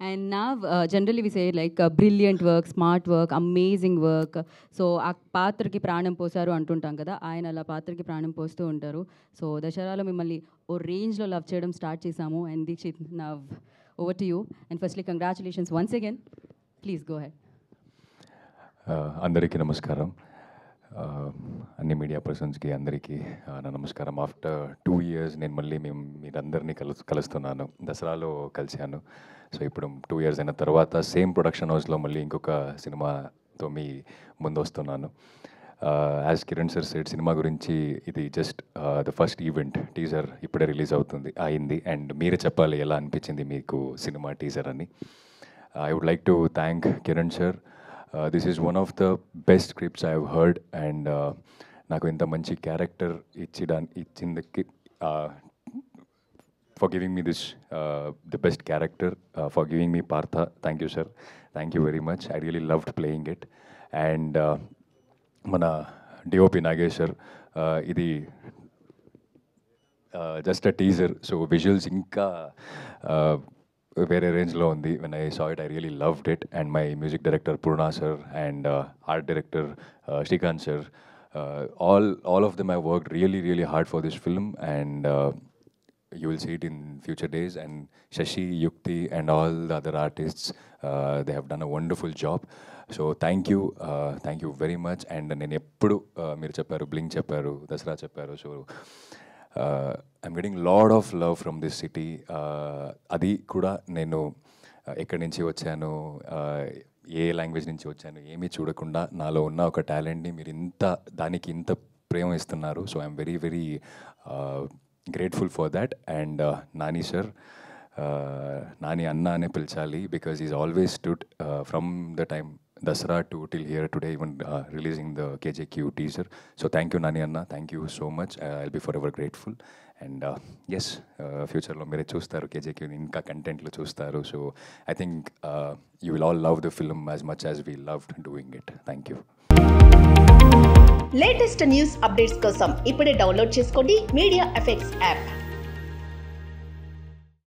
And now, generally we say like brilliant work, smart work, amazing work. So ఆ పాత్రకి ప్రాణం పోసారు అంటుంటాం కదా, ఆయన అలా పాత్రకి ప్రాణం పోస్తూ ఉంటారు. సో దసరాలో మిమ్మల్ని ఓ రేంజ్లో లవ్ చేయడం స్టార్ట్ చేశాము. And Dikshit, now over to you. And firstly congratulations once again. Please go ahead. అందరికీ నమస్కారం. అన్ని మీడియా పర్సన్స్కి అందరికీ నా నమస్కారం. ఆఫ్టర్ 2 years నేను మళ్ళీ మీరందరినీ కలుస్తున్నాను. దసరాలో కలిశాను. సో ఇప్పుడు 2 years అయిన తర్వాత సేమ్ ప్రొడక్షన్ హౌస్లో మళ్ళీ ఇంకొక సినిమాతో మీ ముందు వస్తున్నాను. As Kiran sir said, cinema గురించి ఇది just the first event. Teaser ఇప్పుడే రిలీజ్ అయింది. అండ్ మీరే చెప్పాలి ఎలా అనిపించింది మీకు సినిమా టీజర్ అని. I would like to thank Kiran sir. This is one of the best scripts I have heard, and నాకు ఇంత మంచి character ఇచ్చిందకి for giving me this the best character, for giving me Partha. Thank you, sir. Thank you very much. I really loved playing it. And మన DOP Nagesh sir, ఇది just a teaser. So visuals ఇంకా వేరే రేంజ్లో ఉంది. When I saw it I really loved it. And my music director Purna sir and art director Srikanth sir, all of them have worked really hard for this film, and you will see it in future days. And Shashi, Yukti and all the other artists, they have done a wonderful job. So thank you very much. And నేను ఎప్పుడు మీరు చెప్పారు, blink చెప్పారు, దసరా చెప్పారు. So I'm getting lot of love from this city. అది కూడా నేను ఎక్కడి నుంచి వచ్చాను, ఏ లాంగ్వేజ్ నుంచి వచ్చాను ఏమీ చూడకుండా నాలో ఉన్న ఒక టాలెంట్ని మీరు దానికి ఇంత ప్రేమ ఇస్తున్నారు. So I'm very grateful for that. And Nani sir, Nani అన్న అనే పిలిచాలి, because is always stood from the time Dasara to till here today, even releasing the KJQ teaser. So thank you Nani Anna, thank you so much. I'll be forever grateful. And yes, future lo mere chustaru KJQ inka content lo chustaru. So I think you will all love the film as much as we loved doing it. Thank you. Latest news updates కోసం ఇప్పుడే download చేసుకోండి media effects app.